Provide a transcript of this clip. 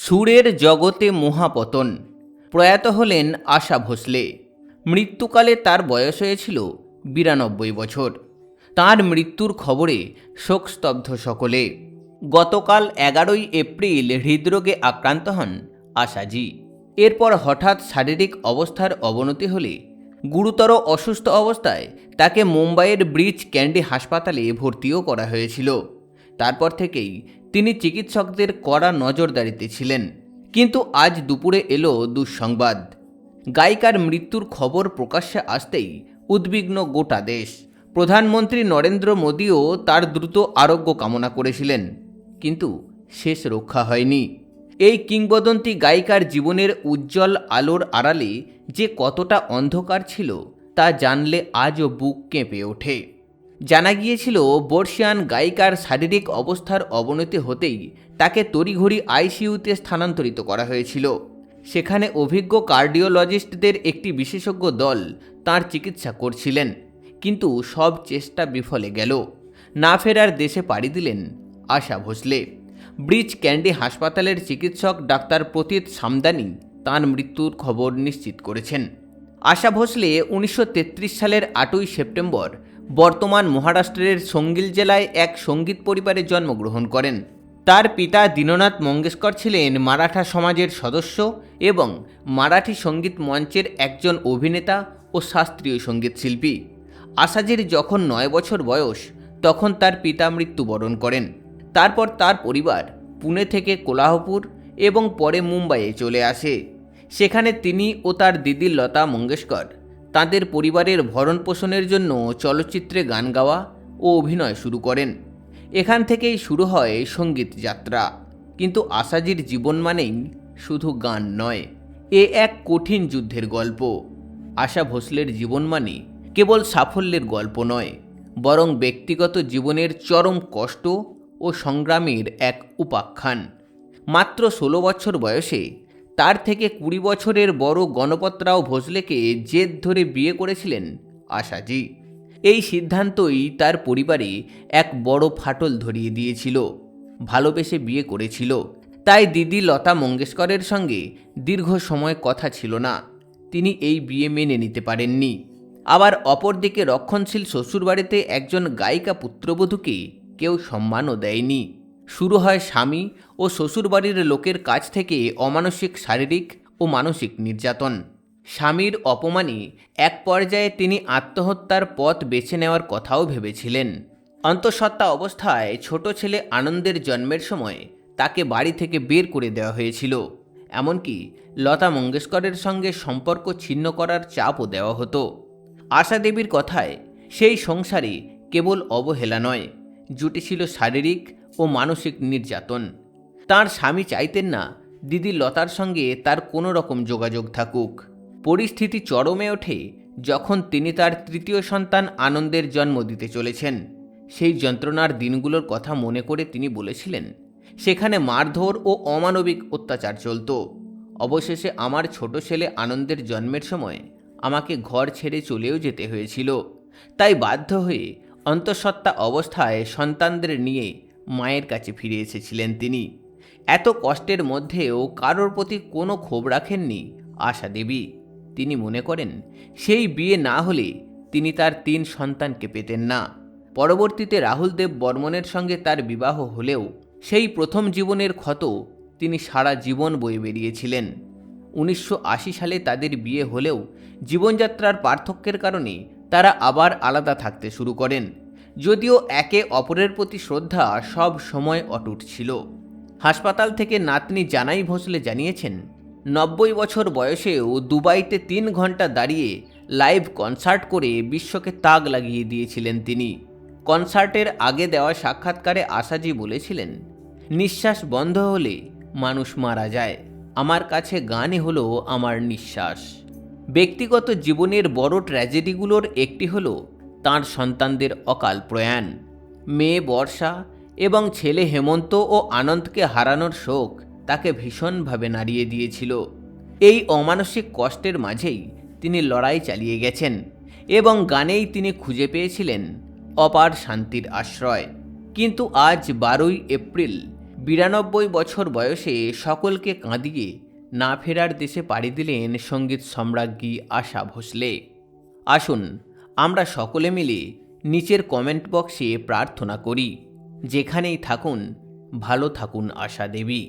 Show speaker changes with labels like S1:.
S1: সুরের জগতে মহাপতন। প্রয়াত হলেন আশা ভোসলে। মৃত্যুকালে তার বয়স হয়েছিল ৯২ বছর। তাঁর মৃত্যুর খবরে শোকস্তব্ধ সকলে। গতকাল ১১ই এপ্রিল হৃদরোগে আক্রান্ত হন আশাজি। এরপর হঠাৎ শারীরিক অবস্থার অবনতি হলে গুরুতর অসুস্থ অবস্থায় তাকে মুম্বাইয়ের ব্রিচ ক্যান্ডি হাসপাতালে ভর্তিও করা হয়েছিল। তারপর থেকেই তিনি চিকিৎসকদের কড়া নজরদারিতে ছিলেন। কিন্তু আজ দুপুরে এলো দুঃসংবাদ। গায়িকার মৃত্যুর খবর প্রকাশ্যে আসতেই উদ্বিগ্ন গোটা দেশ। প্রধানমন্ত্রী নরেন্দ্র মোদীও তার দ্রুত আরোগ্য কামনা করেছিলেন, কিন্তু শেষ রক্ষা হয়নি। এই কিংবদন্তি গায়িকার জীবনের উজ্জ্বল আলোর আড়ালে যে কতটা অন্ধকার ছিল তা জানলে আজও বুক কেঁপে ওঠে। জানা গিয়েছিল, বর্ষিয়ান গায়িকার শারীরিক অবস্থার অবনতি হতেই তাকে তড়িঘড়ি আইসিইউতে স্থানান্তরিত করা হয়েছিল। সেখানে অভিজ্ঞ কার্ডিওলজিস্টদের একটি বিশেষজ্ঞ দল তাঁর চিকিৎসা করছিলেন, কিন্তু সব চেষ্টা বিফলে গেল। না ফেরার দেশে পাড়ি দিলেন আশা ভোসলে। ব্রিচ ক্যান্ডি হাসপাতালের চিকিৎসক ডাক্তার প্রতীত সামদানি তাঁর মৃত্যুর খবর নিশ্চিত করেছেন। আশা ভোসলে ১৯৩৩ সালের ৮ই সেপ্টেম্বর বর্তমান মহারাষ্ট্রের সঙ্গিল জেলায় এক সঙ্গীত পরিবারে জন্মগ্রহণ করেন। তার পিতা দীননাথ মঙ্গেশকর ছিলেন মারাঠা সমাজের সদস্য এবং মারাঠি সঙ্গীত মঞ্চের একজন অভিনেতা ও শাস্ত্রীয় সঙ্গীত শিল্পী। আশাজির যখন ৯ বছর বয়স তখন তার পিতা মৃত্যুবরণ করেন। তারপর তার পরিবার পুনে থেকে কোলাহপুর এবং পরে মুম্বাইয়ে চলে আসে। সেখানে তিনি ও তার দিদি লতা মঙ্গেশকর তাঁদের পরিবারের ভরণপোষণের জন্য চলচ্চিত্রে গান গাওয়া ও অভিনয় শুরু করেন। এখান থেকেই শুরু হয় সঙ্গীত যাত্রা। কিন্তু আশাজির জীবন মানেই শুধু গান নয়, এ এক কঠিন যুদ্ধের গল্প। আশা ভোসলের জীবন মানে কেবল সাফল্যের গল্প নয়, বরং ব্যক্তিগত জীবনের চরম কষ্ট ও সংগ্রামের এক উপাখ্যান। মাত্র ১৬ বছর বয়সে তার থেকে ২০ বছরের বড় গণপতরাও ভোসলেকে জেদ ধরে বিয়ে করেছিলেন আশাজি। এই সিদ্ধান্তই তার পরিবারে এক বড় ফাটল ধরিয়ে দিয়েছিল। ভালোবেসে বিয়ে করেছিল, তাই দিদি লতা মঙ্গেশকরের সঙ্গে দীর্ঘ সময় কথা ছিল না। তিনি এই বিয়ে মেনে নিতে পারেননি। আবার অপরদিকে রক্ষণশীল শ্বশুরবাড়িতে একজন গায়িকা পুত্রবধূকে কেউ সম্মানও দেয়নি। শুরু হয় স্বামী ও শ্বশুরবাড়ির লোকের কাছ থেকে অমানসিক শারীরিক ও মানসিক নির্যাতন। স্বামীর অপমানে এক পর্যায়ে তিনি আত্মহত্যার পথ বেছে নেওয়ার কথাও ভেবেছিলেন। অন্তঃসত্ত্বা অবস্থায় ছোট ছেলে আনন্দের জন্মের সময় তাকে বাড়ি থেকে বের করে দেওয়া হয়েছিল। এমনকি লতা মঙ্গেশকরের সঙ্গে সম্পর্ক ছিন্ন করার চাপও দেওয়া হতো। আশা দেবীর কথায় সেই সংসারে কেবল অবহেলা নয়, জুটেছিল শারীরিক ও মানসিক নির্যাতন। তার স্বামী চাইতেন না দিদি লতার সঙ্গে তার কোনো রকম যোগাযোগ থাকুক। পরিস্থিতি চরমে ওঠে যখন তিনি তার তৃতীয় সন্তান আনন্দের জন্ম দিতে চলেছেন। সেই যন্ত্রণার দিনগুলোর কথা মনে করে তিনি বলেছিলেন, সেখানে মারধর ও অমানবিক অত্যাচার চলত। অবশেষে আমার ছোট ছেলে আনন্দের জন্মের সময় আমাকে ঘর ছেড়ে চলেও যেতে হয়েছিল। তাই বাধ্য হয়ে অন্তঃসত্ত্বা অবস্থায় সন্তানদের নিয়ে মায়ের কাছে ফিরে এসেছিলেন তিনি। এত কষ্টের মধ্যেও কারোর প্রতি কোনো ক্ষোভ রাখেননি আশা দেবী। তিনি মনে করেন, সেই বিয়ে না হলে তিনি তার ৩ সন্তানকে পেতেন না। পরবর্তীতে রাহুল দেব বর্মনের সঙ্গে তার বিবাহ হলেও সেই প্রথম জীবনের ক্ষত তিনি সারা জীবন বয়ে বেরিয়েছিলেন। ১৯৮০ সালে তাদের বিয়ে হলেও জীবনযাত্রার পার্থক্যের কারণে তারা আবার আলাদা থাকতে শুরু করেন, যদিও একে অপরের প্রতি শ্রদ্ধা সব সময় অটুট ছিল। হাসপাতাল থেকে নাতনি জানাই ভোসলে জানিয়েছেন, ৯০ বছর বয়সেও দুবাইতে ৩ ঘন্টা দাঁড়িয়ে লাইভ কনসার্ট করে বিশ্বকে তাক লাগিয়ে দিয়েছিলেন তিনি। কনসার্টের আগে দেওয়া সাক্ষাৎকারে আশাজি বলেছিলেন, নিঃশ্বাস বন্ধ হলে মানুষ মারা যায়, আমার কাছে গানই হলো আমার নিঃশ্বাস। ব্যক্তিগত জীবনের বড় ট্র্যাজেডিগুলোর একটি হলো তাঁর সন্তানদের অকাল প্রয়াণ। মেয়ে বর্ষা এবং ছেলে হেমন্ত ও আনন্দকে হারানোর শোক তাকে ভীষণভাবে নাড়িয়ে দিয়েছিল। এই অমানসিক কষ্টের মাঝেই তিনি লড়াই চালিয়ে গেছেন এবং গানেই তিনি খুঁজে পেয়েছিলেন অপার শান্তির আশ্রয়। কিন্তু আজ ১২ই এপ্রিল 92 বছর বয়সে সকলকে কাঁদিয়ে না ফেরার দেশে পাড়ি দিলেন সঙ্গীত সম্রাজ্ঞী আশা ভোসলে। আসুন আমরা সকলে মিলে নিচের কমেন্ট বক্সে প্রার্থনা করি, যেখানেই থাকুন ভালো থাকুন আশা দেবী।